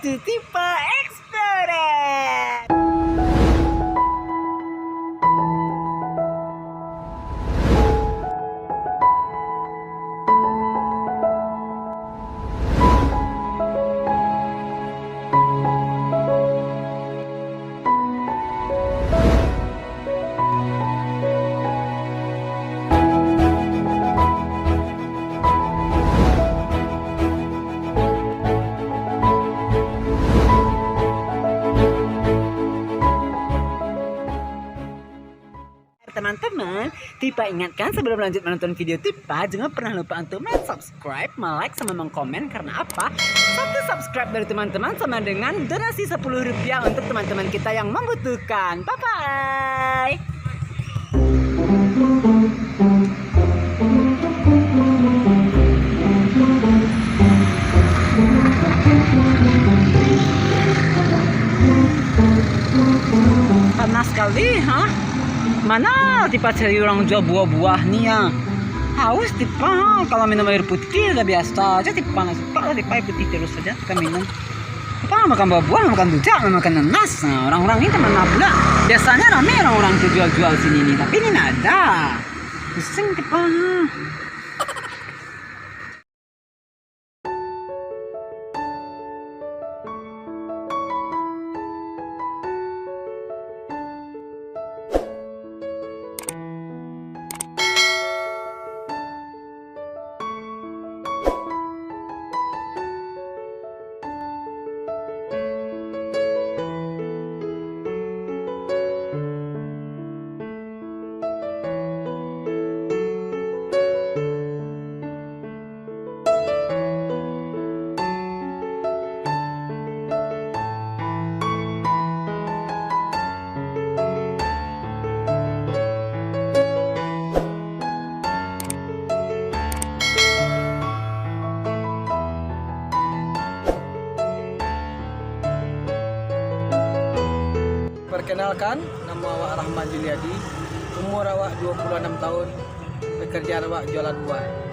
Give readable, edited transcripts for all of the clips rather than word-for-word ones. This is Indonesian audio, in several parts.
to Tipa Explorer. Teman-teman, Tipa ingatkan sebelum lanjut menonton video Tipa, jangan pernah lupa untuk subscribe, like, sama mengkomen. Karena apa? Satu subscribe dari teman-teman sama dengan donasi Rp10 untuk teman-teman kita yang membutuhkan. Bye-bye. Panas sekali, ha? Mana Tipa cari orang jual buah-buah nih ya? Haus Tipa, kalau minum air putih udah biasa aja. Tipa nggak suka lah, Tipa air putih terus saja kita minum. Tipa makan buah-buah, makan rujak, makan nanas. Nah, orang-orang ini kemana pula? Biasanya rame orang-orang tuh jual-jual sini nih, tapi ini nggak ada. Pusing Tipa. Perkenalkan, nama awak Rahmat Juliadi, umur awak 26 tahun, pekerjaan awak jualan buah.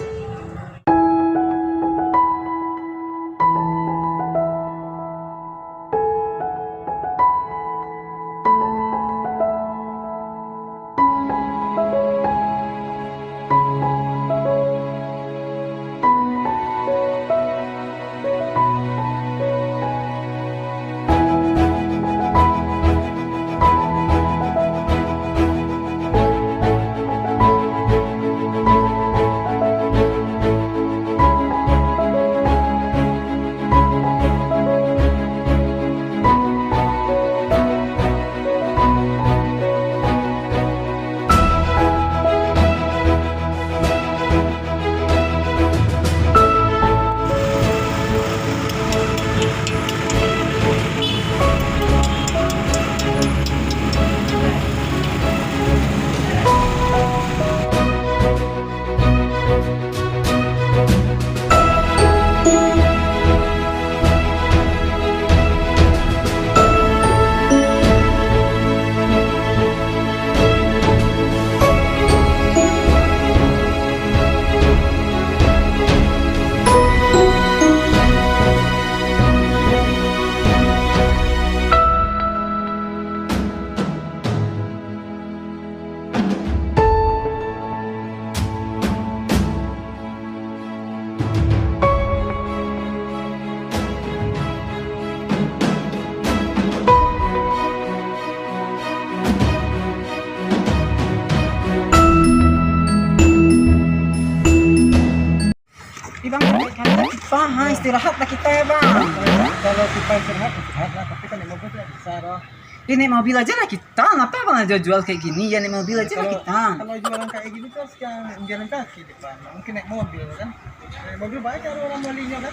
Bang, istirahat lah kita ya bang. Kalau kita istirahat lah, tapi kan mobil tidak bisa loh. Ini mobil aja lah kita, ngapa bang jual kayak gini? Ya naik mobil aja lah kita. Kalau jualan kayak gini kan sekarang jalan kaki depan, mungkin naik mobil kan. Naik mobil banyak orang belinya kan.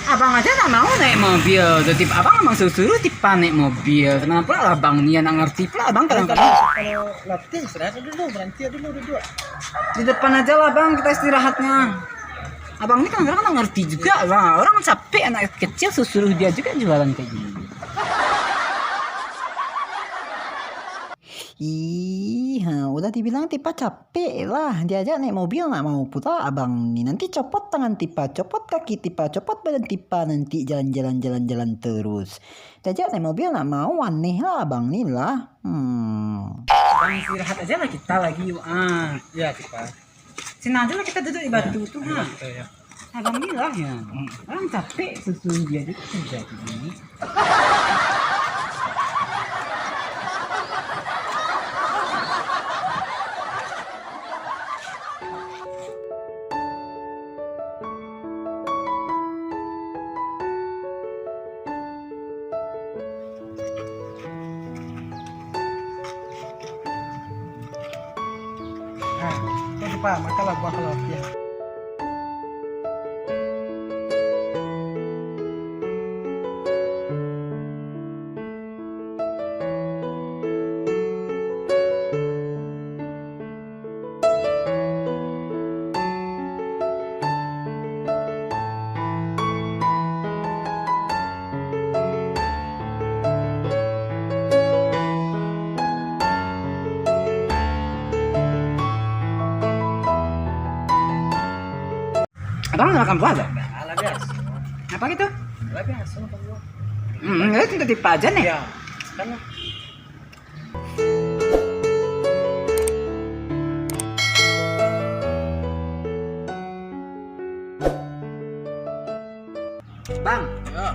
Abang aja tak mau naik mobil, jadi abang emang suruh Tipa naik mobil. Kenapa lah bang Nia nggak ngerti pula abang kadang-kadang. Kalau latih istirahat dulu, berhenti dulu duduk. Di depan aja lah bang kita istirahatnya. Abang ini kadang-kadang nggak ngerti juga lah. Orang capek anak kecil suruh dia juga jualan kayak gini. Ih, lagi. Udah dibilang Tipa capek lah. Diajak naik mobil nggak mau pula abang nih. Nanti copot tangan Tipa, copot kaki Tipa, copot badan Tipa. Nanti jalan-jalan terus. Diajak naik mobil nggak mau, aneh lah abang nih lah. Bang istirahat aja lah kita lagi yuk. Iya Tipa. Sini aja lah kita duduk di batu tuh. Ya. Abang nih lah ya. Orang capek susun dia aja kerja gini. Nah, Tipa, makanlah buah kalau ya. Abang nggak makan buah gak? Ala biasa. Apa gitu? Ala biasa makan buah. Itu udah Tipa aja nih. Ya. Kan Bang, ya.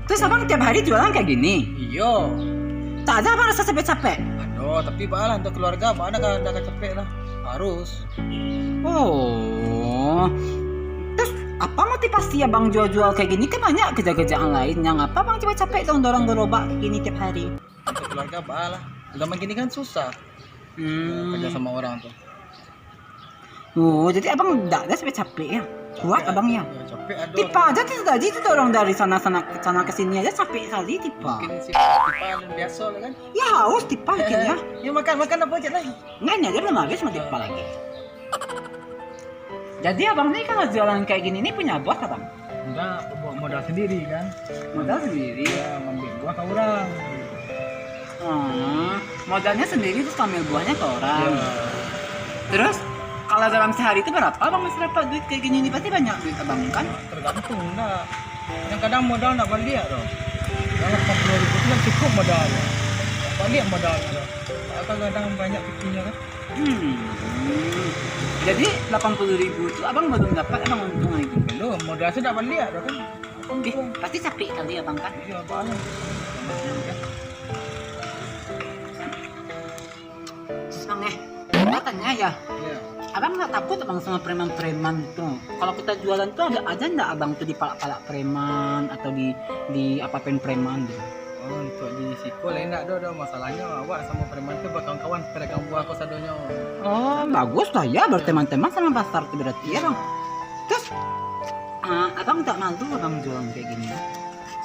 terus abang tiap hari jualan kayak gini? Iyo. Tak ada abang rasa capek-capek? Aduh, tapi bahala untuk keluarga mana kan dah capek lah. Harus. Oh. Terus apa motivasi abang jual-jual kayak gini? Kan banyak kerja-kerjaan lain yang apa bang coba capek dong dorong gerobak kayak gini tiap hari? Untuk keluarga bahala. Zaman gini kan susah. Kerja sama orang tuh. Oh, jadi abang enggak ada sampai capek ya? Kuat abang ya? Ya, capek aduh. Tipa aja tuh tadi itu dorong dari sana ke sini aja capek kali Tipa. Mungkin si Tipa biasa lah kan. Ya haus Tipa akhirnya. Ya makan apa aja lagi. Nggak ini aja belum habis sama Tipa lagi. Jadi abang ini kalau jualan kayak gini nih punya bos abang? Enggak, bawa modal sendiri kan. Modal sendiri. Iya, ngambil buah ke orang. Modalnya sendiri terus ambil buahnya ke orang. Iya. Terus kalau dalam sehari itu berapa abang masih dapat duit kayak gini nih? Pasti banyak duit abang kan? Tergantung enggak. Kadang-kadang modal enggak balik dong. Kalau 40.000 itu kan cukup modalnya. Balik modalnya dong. Kadang banyak pikinya kan. Jadi 80.000 itu abang belum dapat abang untung lagi. Belum, modal sudah balik dong kan. Pasti capek kali abang kan? Iya, banyak. Terus bang katanya ya, Iya. abang nggak takut abang sama preman-preman itu? Kalau kita jualan tuh ada aja nggak abang tuh dipalak-palak preman atau di apain preman gitu? Oh, untuk di Sikol enak doh masalahnya awak sama preman itu berkawan-kawan pedagang buah kosadonya. Oh bagus lah ya berteman-teman sama pasar tuh berarti ya bang. Terus abang tak malu abang jualan kayak gini?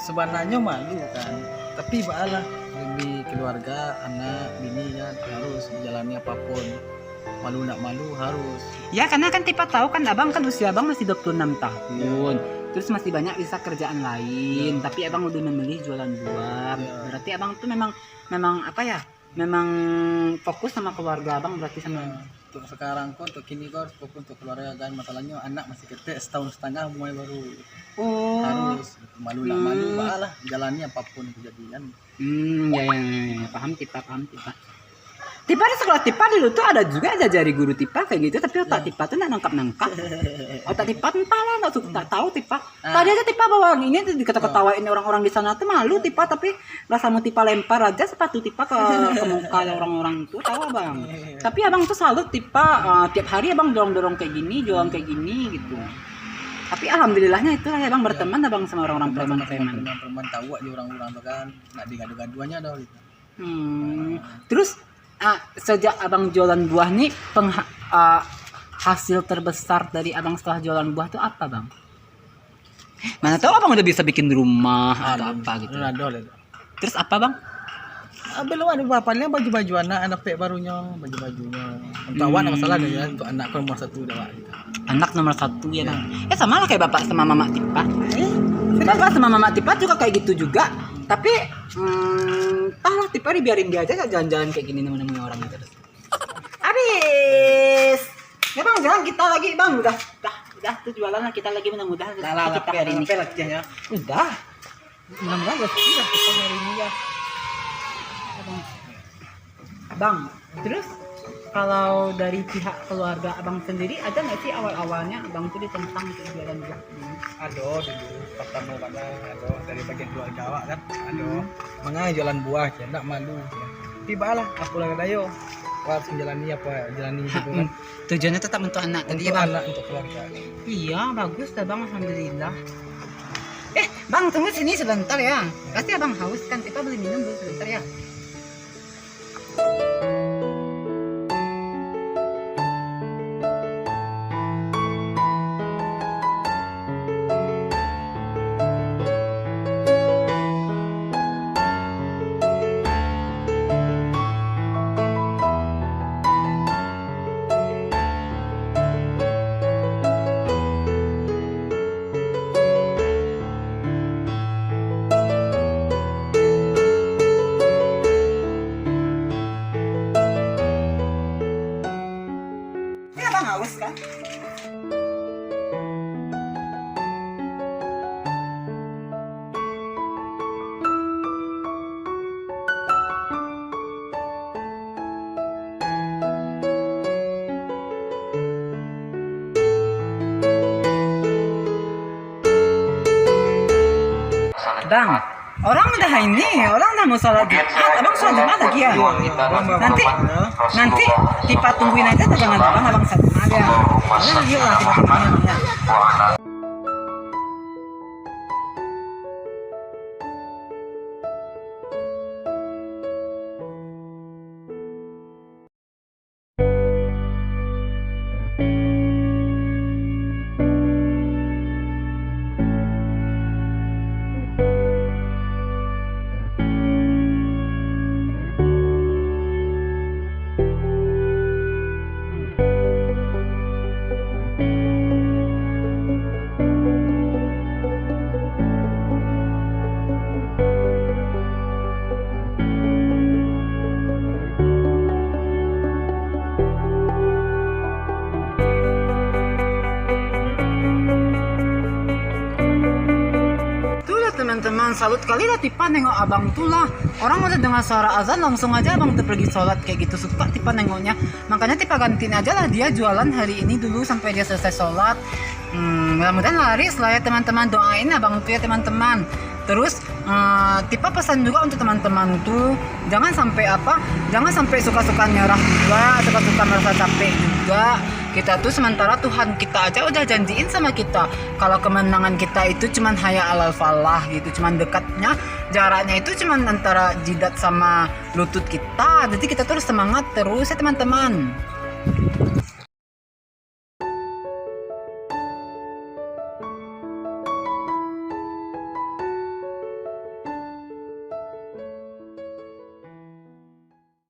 Sebenarnya malu kan, tapi bahalah demi keluarga, anak, bini kan harus jalani apapun. Malu nak malu harus. Ya karena kan Tipa tahu kan abang kan usia abang masih 26 tahun. Terus masih banyak bisa kerjaan lain, tapi abang udah memilih jualan buah. Berarti abang tuh memang apa ya? Memang fokus sama keluarga abang berarti sama. Untuk sekarang kok, untuk kini kok fokus untuk keluarga kan, masalahnya anak masih kecil setahun setengah mulai baru. Oh. Harus malu nak malu bahalah jalani apapun kejadian. Ya. Paham Tipa. Tipa di sekolah Tipa dulu tuh ada juga jari guru Tipa kayak gitu, tapi otak Tipa tuh nggak nangkap. Otak Tipa entahlah nggak tahu Tipa. Tadi aja Tipa bawa ini tuh diketawain orang-orang di sana tuh malu Tipa, tapi rasa mau Tipa lempar aja sepatu Tipa ke muka orang-orang itu tahu abang. Tapi abang tuh salut Tipa, tiap hari abang dorong kayak gini, jualan kayak gini gitu. Tapi alhamdulillahnya itu lah abang berteman abang sama orang-orang preman. Preman tahu aja orang-orang tuh kan, nggak digadu-gaduannya dah gitu. Terus sejak abang jualan buah nih hasil terbesar dari abang setelah jualan buah tuh apa bang? Mana tahu abang udah bisa bikin rumah atau apa gitu. Terus apa bang? Belum ada bapaknya baju-baju anak pek barunya, baju-bajunya. Untuk awak ada masalah ya, untuk anak nomor 1 dah gitu. Anak nomor 1 ya bang. Sama lah kayak bapak sama mama Tipa. Bapak sama mama Tipa juga kayak gitu juga. Tapi entahlah Tipa dibiarin dia aja jalan-jalan kayak gini nemuin orang gitu. mudah-mudahan kita lagi bang, udah tuh jualan kita lagi mudah-mudahan kita hari ini. ya. Udah, mudah-mudahan udah kita hari ini ya. Abang, terus kalau dari pihak keluarga abang sendiri ada nggak sih awal-awalnya abang tuh ditentang untuk jualan buah ini? Aduh dulu pertama mana aduh dari bagian keluarga awak kan aduh mangga jualan buah ya enggak malu ya. Tiba lah aku lagi ayo harus menjalani gitu kan. Tujuannya tetap untuk anak tadi ya Untuk bang. anak untuk keluarga. Iya bagus dah bang, alhamdulillah. Bang tunggu sini sebentar ya. Pasti abang haus kan, kita beli minum dulu sebentar ya. Ini abang haus kan? Bang, orang udah mau sholat Jumat, abang sholat Jumat lagi ya? Nanti Tipa tungguin aja dagangan abang sholat Jumat ya. Udah yuk lah Tipa tungguin ya. Teman-teman, salut kali lah Tipa nengok abang tuh lah. Orang udah dengar suara azan langsung aja abang tuh pergi sholat kayak gitu, suka Tipa nengoknya. Makanya Tipa gantiin aja lah dia jualan hari ini dulu sampai dia selesai sholat. Mudah-mudahan laris lah ya teman-teman, doain abang tuh ya teman-teman. Terus Tipa pesan juga untuk teman-teman tuh jangan sampai suka-suka nyerah juga, suka-suka merasa capek juga. Kita tuh sementara Tuhan kita aja udah janjiin sama kita kalau kemenangan kita itu cuman haya alal falah gitu, cuman dekatnya jaraknya itu cuman antara jidat sama lutut kita. Jadi kita terus semangat terus ya teman-teman.